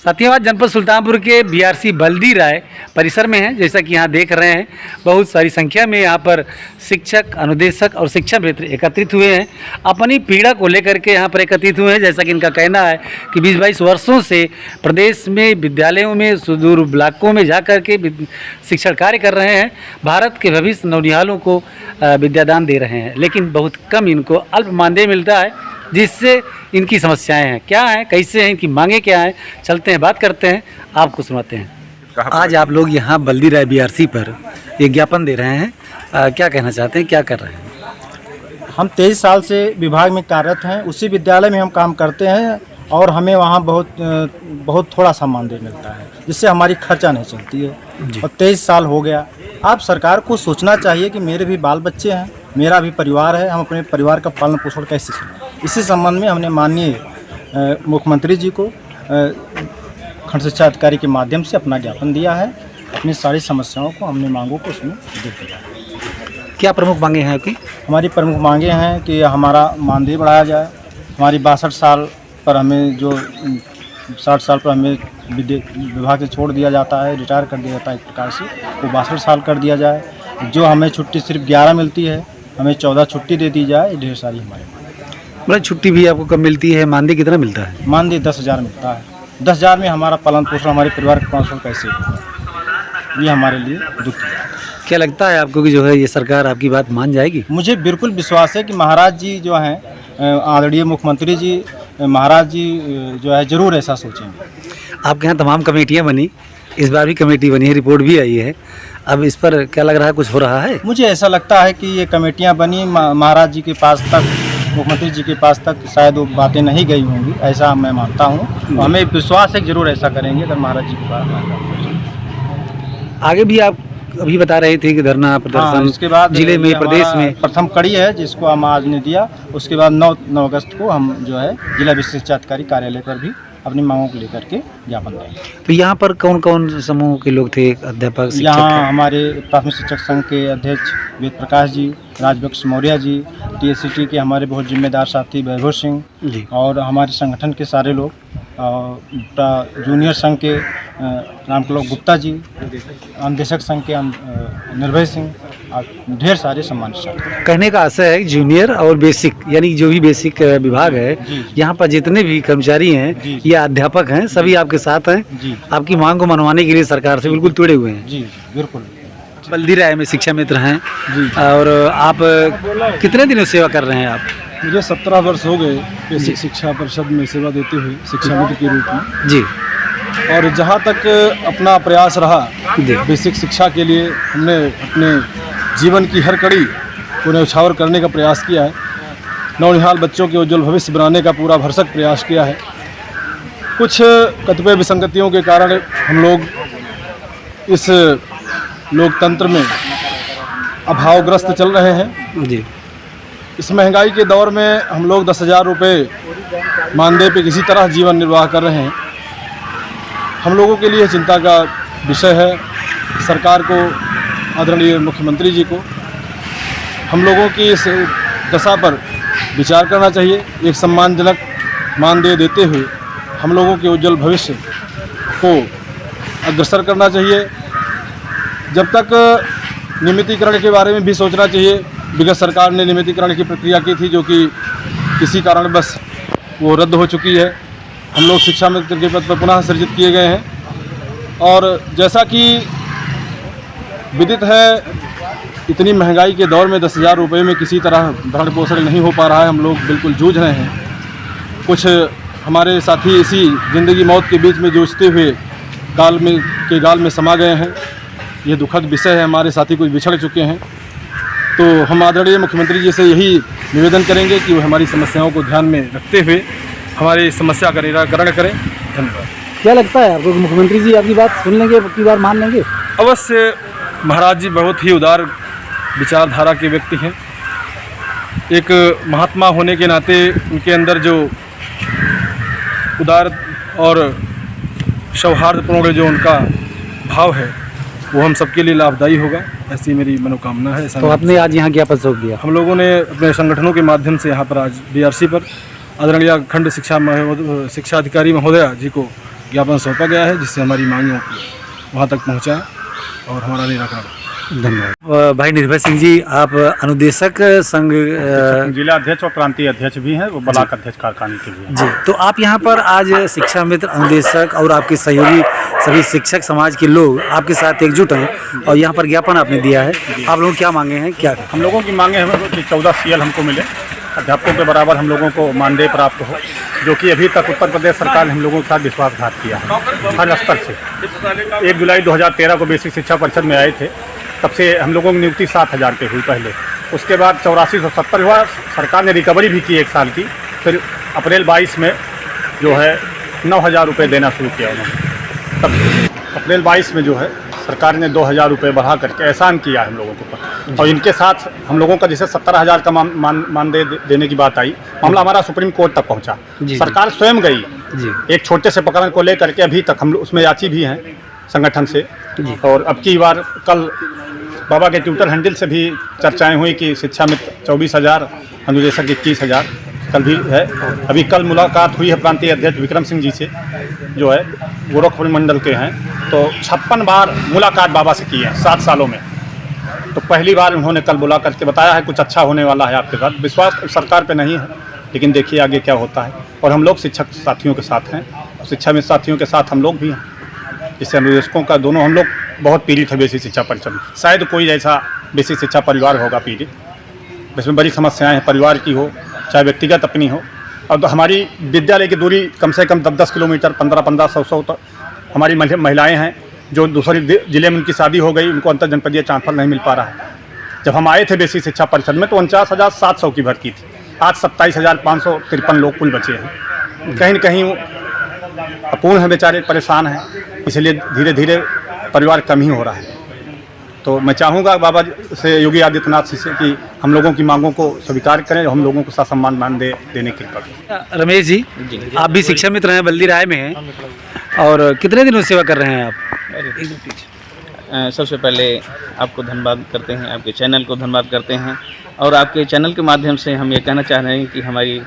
साथियाबाद जनपद सुल्तानपुर के बीआरसी बल्दी राय परिसर में है। जैसा कि यहाँ देख रहे हैं, बहुत सारी संख्या में यहाँ पर शिक्षक, अनुदेशक और शिक्षा मित्र एकत्रित हुए हैं। अपनी पीड़ा को लेकर के यहाँ पर एकत्रित हुए हैं। जैसा कि इनका कहना है कि 20-22 वर्षों से प्रदेश में विद्यालयों में सुदूर ब्लॉकों में जा कर के शिक्षण कार्य कर रहे हैं। भारत के भविष्य नौनिहालों को विद्यादान दे रहे हैं, लेकिन बहुत कम इनको अल्प मानदेय मिलता है, जिससे इनकी समस्याएं हैं, क्या हैं, कैसे हैं, इनकी मांगे क्या हैं। चलते हैं, बात करते हैं, आपको सुनाते हैं। आज आप लोग यहाँ बल्दी राय बीआरसी पर एक ज्ञापन दे रहे हैं, क्या कहना चाहते हैं, क्या कर रहे हैं? हम 23 साल से विभाग में कार्यरत हैं। उसी विद्यालय में हम काम करते हैं और हमें वहाँ बहुत थोड़ा सा मानदेय मिलता है, जिससे हमारी खर्चा नहीं चलती है। और 23 साल हो गया। आप सरकार को सोचना चाहिए कि मेरे भी बाल बच्चे हैं, मेरा भी परिवार है, हम अपने परिवार का पालन पोषण कैसे करें। इसी संबंध में हमने माननीय मुख्यमंत्री जी को खंड शिक्षा अधिकारी के माध्यम से अपना ज्ञापन दिया है। अपनी सारी समस्याओं को, हमने मांगों को उसमें दे दिया। क्या प्रमुख मांगे हैं आपकी? हमारी प्रमुख मांगे हैं कि हमारा मानदेय बढ़ाया जाए। हमारी 62 साल पर हमें जो 60 साल पर हमें विभाग से छोड़ दिया जाता है, रिटायर कर दिया जाता है, एक प्रकार से वो 62 साल कर दिया जाए। जो हमें छुट्टी सिर्फ 11 मिलती है, हमें 14 छुट्टी दे दी जाए। ढेर सारी हमारे मतलब छुट्टी भी आपको कब मिलती है? मानदेय कितना मिलता है? मानदेय 10,000 मिलता है। 10,000 में हमारा पालन पोषण, हमारे परिवार का पालन पोषण कैसे होगा, ये हमारे लिए दुख है। क्या लगता है आपको कि जो है ये सरकार आपकी बात मान जाएगी? मुझे बिल्कुल विश्वास है कि महाराज जी जो हैं, आदरणीय मुख्यमंत्री जी महाराज जी जो है ज़रूर ऐसा सोचेंगे। आपके यहाँ तमाम कमेटियाँ बनी, इस बार भी कमेटी बनी है, रिपोर्ट भी आई है। अब इस पर क्या लग रहा है, कुछ हो रहा है? मुझे ऐसा लगता है कि ये कमेटियाँ बनी, महाराज जी के पास तक, मुख्यमंत्री जी के पास तक शायद वो बातें नहीं गई होंगी, ऐसा मैं मानता हूँ। तो हमें विश्वास है कि जरूर ऐसा करेंगे अगर महाराज जी के पास। आगे भी आप अभी बता रहे थे कि धरना प्रदर्शन उसके बाद जिले में, प्रदेश में प्रथम कड़ी है जिसको हम आज ने दिया। उसके बाद 9 अगस्त को हम जो है जिला विशिष्ट शिक्षा अधिकारी कार्यालय पर भी अपनी मांगों को लेकर के ज्ञापन देंगे। तो यहाँ पर कौन कौन समूह के लोग थे? अध्यापक, शिक्षक? यहाँ हमारे प्राथमिक शिक्षक संघ के अध्यक्ष वेद प्रकाश जी, राजबक्ष मौर्य जी, TSCT के हमारे बहुत जिम्मेदार साथी वैभव सिंह जी, और हमारे संगठन के सारे लोग, जूनियर संघ के रामकलोक गुप्ता जी, अनुदेशक संघ के निर्भय सिंह, ढेर सारे सम्मानित साथी। कहने का आशय है जूनियर और बेसिक, यानी जो भी बेसिक विभाग है, यहाँ पर जितने भी कर्मचारी हैं या अध्यापक हैं, सभी आपके साथ हैं जी। आपकी मांग को मनवाने के लिए सरकार से बिल्कुल जुड़े हुए हैं जी, बिल्कुल। बल्दी राय में शिक्षा मित्र हैं जी। और आप कितने दिनों सेवा कर रहे हैं आप? मुझे 17 वर्ष हो गए बेसिक शिक्षा परिषद में सेवा देते हुए शिक्षा मित्र के रूप में जी। और जहाँ तक अपना प्रयास रहा बेसिक शिक्षा के लिए, हमने अपने जीवन की हर कड़ी को न्यौछावर करने का प्रयास किया है। नौनिहाल बच्चों के उज्ज्वल भविष्य बनाने का पूरा भरसक प्रयास किया है। कुछ कतिपय विसंगतियों के कारण हम लोग इस लोकतंत्र में अभावग्रस्त चल रहे हैं जी। इस महंगाई के दौर में हम लोग 10,000 रुपये मानदेय पे किसी तरह जीवन निर्वाह कर रहे हैं। हम लोगों के लिए चिंता का विषय है। सरकार को, आदरणीय मुख्यमंत्री जी को हम लोगों की इस दशा पर विचार करना चाहिए। एक सम्मानजनक मानदेय देते हुए हम लोगों के उज्जवल भविष्य को अग्रसर करना चाहिए। जब तक नियमितीकरण के बारे में भी सोचना चाहिए। विगत सरकार ने नियमितीकरण की प्रक्रिया की थी, जो कि किसी कारण बस वो रद्द हो चुकी है। हम लोग शिक्षा मित्र के पद पर पुनः सृजित किए गए हैं। और जैसा कि विदित है, इतनी महंगाई के दौर में 10,000 रुपये में किसी तरह भरण पोषण नहीं हो पा रहा है। हम लोग बिल्कुल जूझ रहे हैं। कुछ हमारे साथी इसी ज़िंदगी मौत के बीच में जूझते हुए गाल में समा गए हैं। ये दुखद विषय है। हमारे साथी कुछ बिछड़ चुके हैं। तो हम आदरणीय मुख्यमंत्री जी से यही निवेदन करेंगे कि वो हमारी समस्याओं को ध्यान में रखते हुए हमारी समस्या का निराकरण करें। धन्यवाद। क्या लगता है आपको कि मुख्यमंत्री जी आपकी बात सुन लेंगे, आपकी बात मान लेंगे? अवश्य। महाराज जी बहुत ही उदार विचारधारा के व्यक्ति हैं। एक महात्मा होने के नाते उनके अंदर जो उदार और सौहार्दपूर्ण जो उनका भाव है, वो हम सबके लिए लाभदायी होगा, ऐसी मेरी मनोकामना है। तो आपने आज यहाँ ज्ञापन सौंप दिया? हम लोगों ने अपने संगठनों के माध्यम से यहाँ पर आज बीआरसी पर आदरणीय खंड शिक्षा अधिकारी महोदया जी को ज्ञापन सौंपा गया है, जिससे हमारी मांगों वहाँ तक पहुँचाएँ और हमारा निराकरण। धन्यवाद। भाई निर्भय सिंह जी, आप अनुदेशक संघ जिला अध्यक्ष और प्रांतीय अध्यक्ष भी हैं, वो ब्लॉक अध्यक्ष कारखाने के भी हैं। जी, तो आप यहाँ पर आज शिक्षा मित्र, अनुदेशक और आपके सहयोगी सभी शिक्षक समाज के लोग आपके साथ एकजुट हैं और यहाँ पर ज्ञापन आपने दिया है। आप लोगों क्या मांगे हैं, क्या है? हम लोगों की मांगे हैं कि 14 CL हमको मिले, अध्यापकों के बराबर हम लोगों को मानदेय प्राप्त हो, जो कि अभी तक उत्तर प्रदेश सरकार ने हम लोगों के साथ विश्वासघात किया है हर स्तर से। 1 जुलाई 2013 को बेसिक शिक्षा परिषद में आए थे, तब से हम लोगों की नियुक्ति 7,000 पे हुई पहले। उसके बाद 8470 हुआ, सरकार ने रिकवरी भी की 1 साल की। फिर अप्रैल 22 में जो है 9,000 रुपये देना शुरू किया उन्होंने। तब अप्रैल 22 में जो है सरकार ने 2,000 रुपये बढ़ा करके एहसान किया है हम लोगों के ऊपर। और इनके साथ हम लोगों का जैसे 17,000 का मानदेय देने की बात आई, मामला हमारा सुप्रीम कोर्ट तक पहुंचा। सरकार स्वयं गई एक छोटे से प्रकरण को लेकर के, अभी तक हम उसमें याची भी हैं संगठन से। और अब की बार कल बाबा के ट्विटर हैंडल से भी चर्चाएं हुई कि शिक्षा मित्र 24,000, अनुदेशक 21,000 कल भी है। अभी कल मुलाकात हुई है प्रांतीय अध्यक्ष विक्रम सिंह जी से, जो है गोरखपुर मंडल के हैं। तो 56 बार मुलाकात बाबा से की है 7 सालों में। तो पहली बार उन्होंने कल बुला करके बताया है कुछ अच्छा होने वाला है आपके साथ। विश्वास सरकार पे नहीं है, लेकिन देखिए आगे क्या होता है। और हम लोग शिक्षक साथियों के साथ हैं, शिक्षा में साथियों के साथ हम लोग भी हैं। इससे अनुदेशकों का दोनों हम लोग बहुत पीड़ित है बेसिक शिक्षा परिषद में। शायद कोई ऐसा बेसिक शिक्षा परिवार होगा पीड़ित, इसमें बड़ी समस्याएं हैं, परिवार की हो चाहे व्यक्तिगत अपनी हो। और तो हमारी विद्यालय की दूरी कम से कम 10-10 किलोमीटर, 15-15, 100-100 तक हमारी महिलाएं हैं जो दूसरे ज़िले में उनकी शादी हो गई, उनको अंतर जनपदीय ट्रांसफर नहीं मिल पा रहा है। जब हम आए थे बेसिक शिक्षा परिषद में तो 49,700 की भर्ती थी, आज 27,553 लोग कुल बचे हैं। कहीं न कहीं अपूर्ण है, बेचारे परेशान हैं, इसलिए धीरे धीरे परिवार कम ही हो रहा है। तो मैं चाहूँगा बाबा से, योगी आदित्यनाथ जी से, कि हम लोगों की मांगों को स्वीकार करें और हम लोगों को ससम्मान मानदेय देने की कृपा करें। रमेश जी, आप भी शिक्षा मित्र हैं, बल्दी राय में हैं, और कितने दिनों से सेवा कर रहे हैं आप? सबसे पहले आपको धन्यवाद करते हैं, आपके चैनल को धन्यवाद करते हैं। और आपके चैनल के माध्यम से हम ये कहना चाह रहे हैं कि हमारी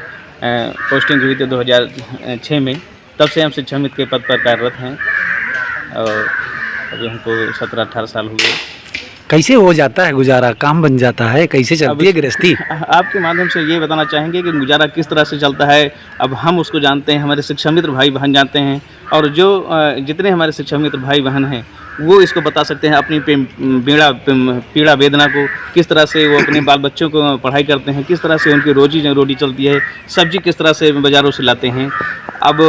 पोस्टिंग हुई थी 2006 में, तब से हम शिक्षा मित्र के पद पर कार्यरत हैं और अभी हमको 17-18 साल हुए। कैसे हो जाता है गुजारा, काम बन जाता है, कैसे चलती है गृहस्थी? आपके माध्यम से ये बताना चाहेंगे कि गुजारा किस तरह से चलता है। अब हम उसको जानते हैं, हमारे शिक्षा मित्र भाई बहन जानते हैं, और जो जितने हमारे शिक्षा मित्र भाई बहन हैं वो इसको बता सकते हैं अपनी पीड़ा वेदना को, किस तरह से वो अपने बाल बच्चों को पढ़ाई करते हैं, किस तरह से उनकी रोजी चलती है, सब्जी किस तरह से बाज़ारों से लाते हैं। अब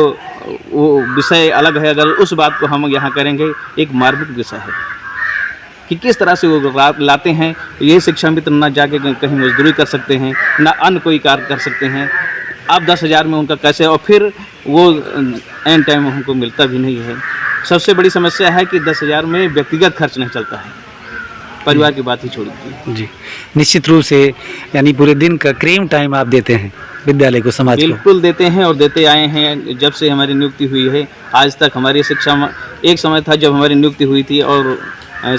वो विषय अलग है, अगर उस बात को हम यहाँ करेंगे, एक मार्मिक विषय है कि किस तरह से वो लाते हैं। ये शिक्षा मित्र ना जाके कहीं मजदूरी कर सकते हैं, ना अन्य कोई कार्य कर सकते हैं। अब 10,000 में उनका कैसे, और फिर वो एन टाइम हमको मिलता भी नहीं है। सबसे बड़ी समस्या है कि 10,000 में व्यक्तिगत खर्च नहीं चलता है, परिवार की बात ही छोड़ दी। जी, निश्चित रूप से, यानी पूरे दिन का क्रीम टाइम आप देते हैं विद्यालय को, समाज को? बिल्कुल देते हैं और देते आए हैं। जब से हमारी नियुक्ति हुई है आज तक हमारी शिक्षा, एक समय था जब हमारी नियुक्ति हुई थी और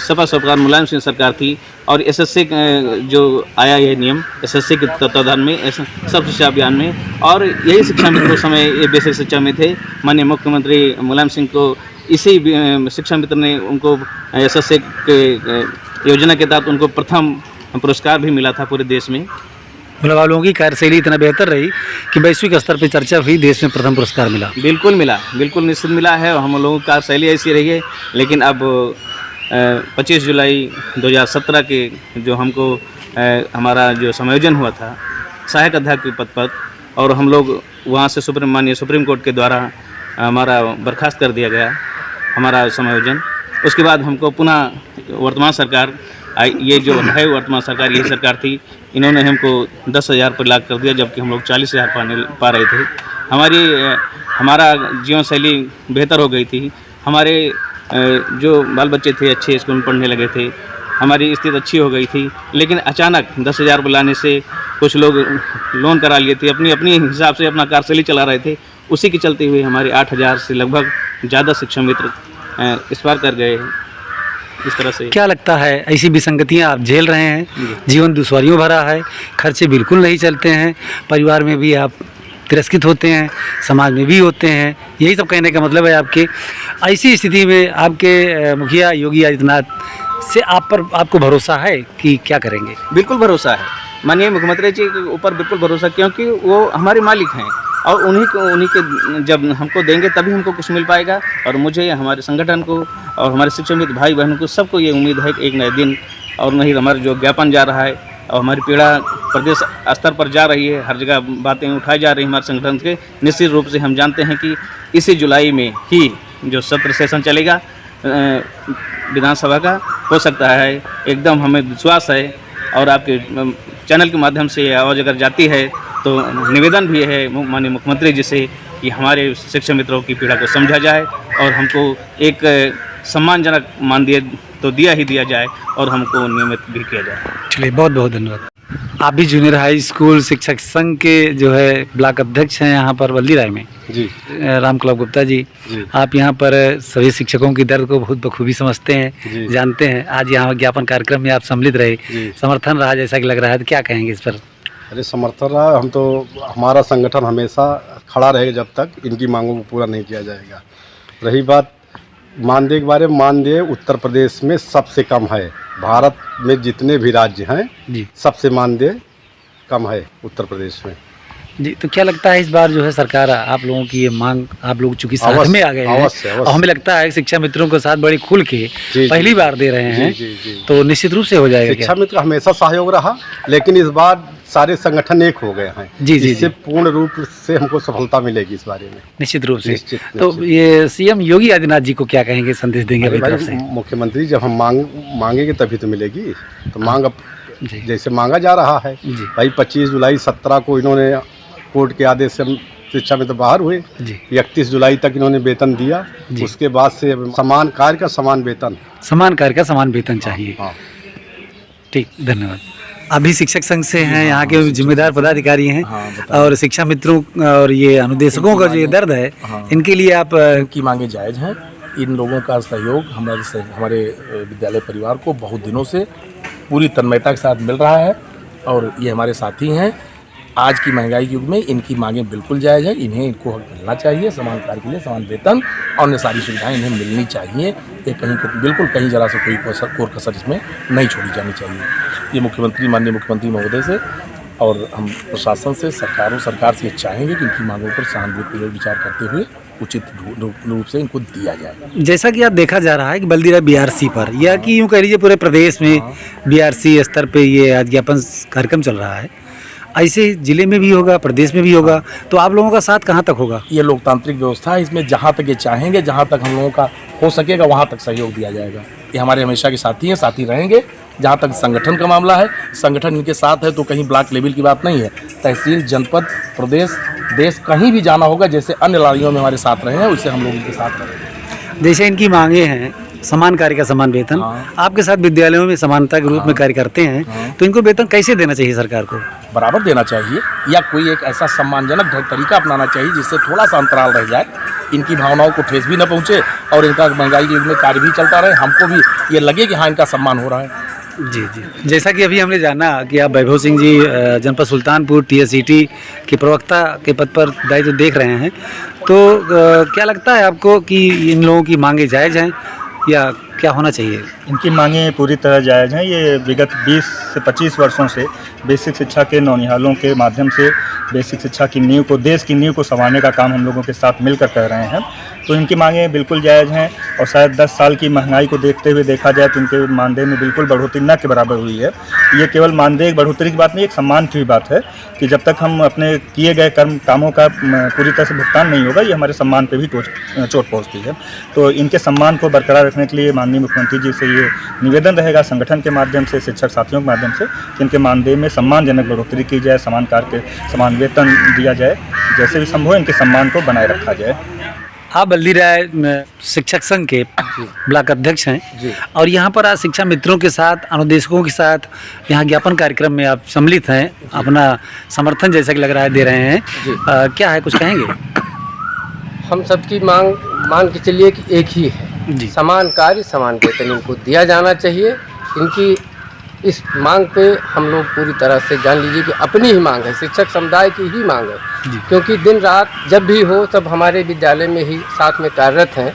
सपा सरकार मुलायम सिंह सरकार थी, और SSC जो आया ये नियम SSC के तत्वाधान में, सब शिक्षा अभियान में, और यही शिक्षा मित्र उस समय ये बेसिक शिक्षा में थे। माननीय मुख्यमंत्री मुलायम सिंह को इसी शिक्षा मित्र ने उनको SSC के योजना के तहत उनको प्रथम पुरस्कार भी मिला था पूरे देश में। मतलब आप लोगों की कार्यशैली इतना बेहतर रही कि वैश्विक स्तर पर चर्चा हुई, देश में प्रथम पुरस्कार मिला। बिल्कुल मिला, बिल्कुल निश्चित मिला है। हम लोगों की कार्यशैली ऐसी रही है। लेकिन अब 25 जुलाई 2017 के जो हमको हमारा जो समायोजन हुआ था सहायक अध्यक्ष के पद पर, और हम लोग वहाँ से माननीय सुप्रीम कोर्ट के द्वारा हमारा बर्खास्त कर दिया गया हमारा समायोजन। उसके बाद हमको पुनः वर्तमान सरकार, ये जो है वर्तमान सरकार, यही सरकार थी, इन्होंने हमको 10,000 पर लाख कर दिया, जबकि हम लोग 40,000 पा रहे थे। हमारा जीवन शैली बेहतर हो गई थी। हमारे जो बाल बच्चे थे अच्छे स्कूल में पढ़ने लगे थे, हमारी स्थिति अच्छी हो गई थी। लेकिन अचानक 10,000 बुलाने से कुछ लोग लोन करा लिए थे, अपनी हिसाब से अपना कार्यशैली चला रहे थे। उसी के चलते हुए हमारे 8,000 से लगभग ज़्यादा शिक्षा मित्र इस बार कर गए हैं। इस तरह से क्या लगता है, ऐसी विसंगतियां आप झेल रहे हैं, जीवन दुश्वारियों भरा है, खर्चे बिल्कुल नहीं चलते हैं, परिवार में भी आप तिरस्कृत होते हैं, समाज में भी होते हैं। यही सब कहने का मतलब है आपके। ऐसी स्थिति में आपके मुखिया योगी आदित्यनाथ से आपको भरोसा है कि क्या करेंगे? बिल्कुल भरोसा है, माननीय मुख्यमंत्री जी के ऊपर बिल्कुल भरोसा, क्योंकि वो हमारे मालिक हैं और उन्हीं के जब हमको देंगे तभी हमको कुछ मिल पाएगा। और मुझे, हमारे संगठन को और हमारे शिक्षक मित्र भाई बहनों को सबको ये उम्मीद है कि एक नए दिन और नहीं हमारा जो ज्ञापन जा रहा है और हमारी पीड़ा प्रदेश स्तर पर जा रही है, हर जगह बातें उठाई जा रही हैं हमारे संगठन के, निश्चित रूप से हम जानते हैं कि इसी जुलाई में ही जो सत्र सेशन चलेगा विधानसभा का, हो सकता है, एकदम हमें विश्वास है। और आपके चैनल के माध्यम से आवाज़ अगर जाती है तो निवेदन भी है माननीय मुख्यमंत्री जी से कि हमारे शिक्षक मित्रों की पीड़ा को समझा जाए और हमको एक सम्मानजनक मानदेय तो दिया ही दिया जाए और हमको नियमित भी किया जाए। चलिए, बहुत बहुत धन्यवाद। आप भी जूनियर हाई स्कूल शिक्षक संघ के जो है ब्लॉक अध्यक्ष हैं यहाँ पर बल्दी राय में। जी, रामकलाव गुप्ता जी, आप यहाँ पर सभी शिक्षकों की दर्द को बहुत बखूबी समझते हैं, जानते हैं। आज यहाँ ज्ञापन कार्यक्रम में आप सम्मिलित रहे, समर्थन रहा जैसा कि लग रहा है, तो क्या कहेंगे इस पर? अरे समर्थन रहा, हम तो, हमारा संगठन हमेशा खड़ा रहेगा जब तक इनकी मांगों को पूरा नहीं किया जाएगा। रही बात मानदेय के बारे में, मानदेय उत्तर प्रदेश में सबसे कम है। भारत में जितने भी राज्य हैं सबसे मानदेय कम है उत्तर प्रदेश में। जी, तो क्या लगता है इस बार जो है सरकार आप लोगों की ये मांग, आप लोग चूंकि साथ में आ गए हैं और हमें लगता है शिक्षा मित्रों के साथ बड़ी खुल के पहली बार दे रहे हैं, तो निश्चित रूप से हो जाएगा। शिक्षा मित्र हमेशा सहयोग रहा, लेकिन इस बार सारे संगठन एक हो गए हैं। इससे पूर्ण रूप से हमको सफलता मिलेगी इस बारे में, निश्चित रूप से। तो ये सीएम योगी आदित्यनाथ जी को क्या कहेंगे, संदेश देंगे अपनी तरफ से? मुख्यमंत्री जब हम मांगेंगे तभी तो मिलेगी, तो मांग अब जैसे मांगा जा रहा है भाई। 25 जुलाई 17 को इन्होंने कोर्ट के आदेश से हम शिक्षा में तो बाहर हुए, 31 जुलाई तक इन्होंने वेतन दिया, उसके बाद से समान कार्य का समान वेतन, समान कार्य का समान वेतन चाहिए। ठीक, धन्यवाद। अभी शिक्षक संघ से हैं, यहाँ के जिम्मेदार पदाधिकारी हैं, और शिक्षा मित्रों और ये अनुदेशकों का जो ये दर्द है, इनके लिए आप की मांगे जायज़ हैं। इन लोगों का सहयोग हमारे विद्यालय परिवार को बहुत दिनों से पूरी तन्मयता के साथ मिल रहा है, और ये हमारे साथी हैं। आज की महंगाई युग में इनकी मांगें बिल्कुल जायज़ है, इनको हक मिलना चाहिए, समान कार्य के लिए समान वेतन और अन्य सारी सुविधाएं इन्हें मिलनी चाहिए। ये बिल्कुल कहीं जरा से कोई कोर कसर इसमें नहीं छोड़ी जानी चाहिए। ये माननीय मुख्यमंत्री महोदय से और हम प्रशासन से, सरकार से चाहेंगे कि इनकी मांगों पर सहानुभूतिपूर्वक विचार करते हुए उचित रूप से इनको दिया जाए। जैसा कि आप देखा जा रहा है कि बल्दी राय बीआरसी पर, या कि यूँ कह लीजिए पूरे प्रदेश में बीआरसी स्तर पे ये आज ज्ञापन कार्यक्रम चल रहा है, ऐसे जिले में भी होगा, प्रदेश में भी होगा, तो आप लोगों का साथ कहाँ तक होगा? ये लोकतांत्रिक व्यवस्था है, इसमें जहाँ तक ये चाहेंगे, जहाँ तक हम लोगों का हो सकेगा वहाँ तक सहयोग दिया जाएगा। ये हमारे हमेशा के साथी हैं, साथी रहेंगे। जहाँ तक संगठन का मामला है, संगठन इनके साथ है, तो कहीं ब्लॉक लेवल की बात नहीं है, तहसील, जनपद, प्रदेश, देश, कहीं भी जाना होगा, जैसे अन्य लड़ाइयों में हमारे साथ रहे हैं, उससे हम लोग इनके साथ रहेंगे। जैसे इनकी मांगे हैं समान कार्य का समान वेतन, आपके साथ विद्यालयों में समानता के रूप में कार्य करते हैं, तो इनको वेतन कैसे देना चाहिए सरकार को? बराबर देना चाहिए, या कोई एक ऐसा सम्मानजनक तरीका अपनाना चाहिए जिससे थोड़ा सा अंतराल रह जाए, इनकी भावनाओं को ठेस भी न पहुंचे और इनका महंगाई के युग में कार्य भी चलता रहे, हमको भी ये लगे कि हाँ इनका सम्मान हो रहा है। जी, जैसा कि अभी हमने जाना कि आप वैभव सिंह जी जनपद सुल्तानपुर TSCT के प्रवक्ता के पद पर दायित्व देख रहे हैं, तो क्या लगता है आपको कि इन लोगों की मांगे जायज़ हैं या क्या होना चाहिए? इनकी मांगें पूरी तरह जायज़ हैं। ये विगत 20 से 25 वर्षों से बेसिक शिक्षा के नौनिहालों के माध्यम से बेसिक शिक्षा की नींव को, देश की नींव को संवारने का काम हम लोगों के साथ मिलकर कर रहे हैं। तो इनकी मांगें बिल्कुल जायज़ हैं, और शायद 10 साल की महंगाई को देखते हुए देखा जाए तो इनके मानदेय में बिल्कुल बढ़ोतरी न के बराबर हुई है। ये केवल मानदेय बढ़ोतरी की बात नहीं, एक सम्मान की भी बात है कि जब तक हम अपने किए गए कामों का पूरी तरह से भुगतान नहीं होगा, ये हमारे सम्मान पे भी चोट पहुँचती है। तो इनके सम्मान को बरकरार रखने के लिए माननीय मुख्यमंत्री जी से ये निवेदन रहेगा संगठन के माध्यम से, शिक्षक साथियों के माध्यम से, कि इनके मानदेय में सम्मानजनक बढ़ोतरी की जाए, समान कार्य के समान वेतन दिया जाए, जैसे भी संभव इनके सम्मान को बनाए रखा जाए। आप बल्दी राय शिक्षक संघ के ब्लॉक अध्यक्ष हैं, और यहाँ पर आज शिक्षा मित्रों के साथ, अनुदेशकों के साथ यहाँ ज्ञापन कार्यक्रम में आप सम्मिलित हैं, अपना समर्थन जैसा कि लग रहा है दे रहे हैं, क्या है, कुछ कहेंगे? हम सबकी मान के चलिए कि एक ही है, समान कार्य समान वेतन इनको दिया जाना चाहिए। इस मांग पे हम लोग पूरी तरह से जान लीजिए कि अपनी ही मांग है, शिक्षक समुदाय की ही मांग है, क्योंकि दिन रात जब भी हो सब हमारे विद्यालय में ही साथ में कार्यरत हैं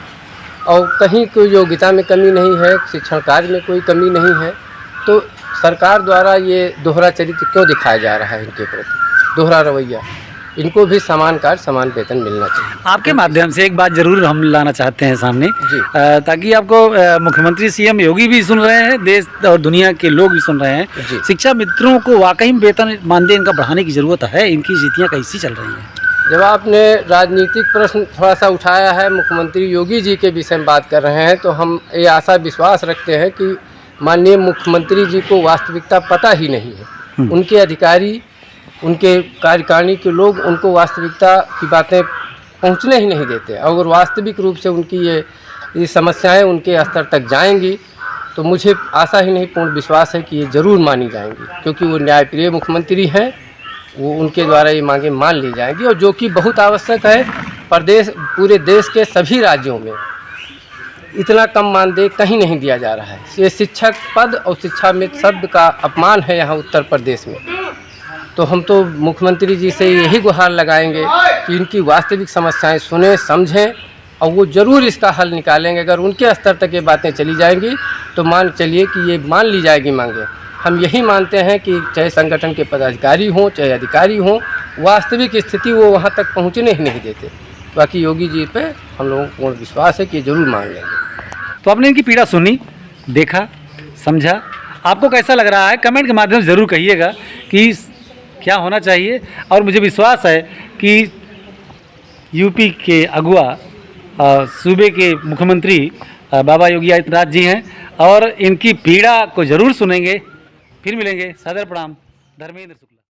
और कहीं कोई योग्यता में कमी नहीं है, शिक्षण कार्य में कोई कमी नहीं है। तो सरकार द्वारा ये दोहरा चरित्र क्यों दिखाया जा रहा है, इनके प्रति दोहरा रवैया? इनको भी समान कार्य समान वेतन मिलना चाहिए। आपके माध्यम से एक बात जरूर हम लाना चाहते हैं सामने, ताकि आपको मुख्यमंत्री सीएम योगी भी सुन रहे हैं, देश और दुनिया के लोग भी सुन रहे हैं। शिक्षा मित्रों को वाकई में वेतन मानदेय इनका बढ़ाने की ज़रूरत है, इनकी स्थितियाँ कैसी चल रही हैं? जब आपने राजनीतिक प्रश्न थोड़ा सा उठाया है, मुख्यमंत्री योगी जी के विषय में बात कर रहे हैं, तो हम ये आशा विश्वास रखते हैं कि माननीय मुख्यमंत्री जी को वास्तविकता पता ही नहीं है। उनके अधिकारी, उनके कार्यकारिणी के लोग उनको वास्तविकता की बातें पहुंचने ही नहीं देते। अगर वास्तविक रूप से उनकी ये समस्याएं उनके स्तर तक जाएंगी तो मुझे आशा ही नहीं पूर्ण विश्वास है कि ये ज़रूर मानी जाएंगी, क्योंकि वो न्यायप्रिय मुख्यमंत्री हैं। वो उनके द्वारा ये मांगें मान ली जाएंगी, और जो कि बहुत आवश्यक है। पूरे देश के सभी राज्यों में इतना कम मानदेय कहीं नहीं दिया जा रहा है। ये शिक्षक पद और शिक्षा मित्र शब्द का अपमान है यहाँ उत्तर प्रदेश में। तो हम तो मुख्यमंत्री जी से यही गुहार लगाएंगे कि इनकी वास्तविक समस्याएं सुने, समझें और वो ज़रूर इसका हल निकालेंगे। अगर उनके स्तर तक ये बातें चली जाएंगी तो मान चलिए कि ये मान ली जाएगी मांगे। हम यही मानते हैं कि चाहे संगठन के पदाधिकारी हों चाहे अधिकारी हों, वास्तविक स्थिति वो वहाँ तक पहुँचने ही नहीं देते। बाकी योगी जी पे हम लोगों को पूर्ण विश्वास है कि ये ज़रूर मान लेंगे। तो आपने इनकी पीड़ा सुनी, देखा, समझा, आपको कैसा लग रहा है? कमेंट के माध्यम से ज़रूर कहिएगा कि क्या होना चाहिए। और मुझे विश्वास है कि यूपी के अगुआ सूबे के मुख्यमंत्री बाबा योगी आदित्यनाथ जी हैं और इनकी पीड़ा को ज़रूर सुनेंगे। फिर मिलेंगे। सादर प्रणाम, धर्मेंद्र शुक्ला।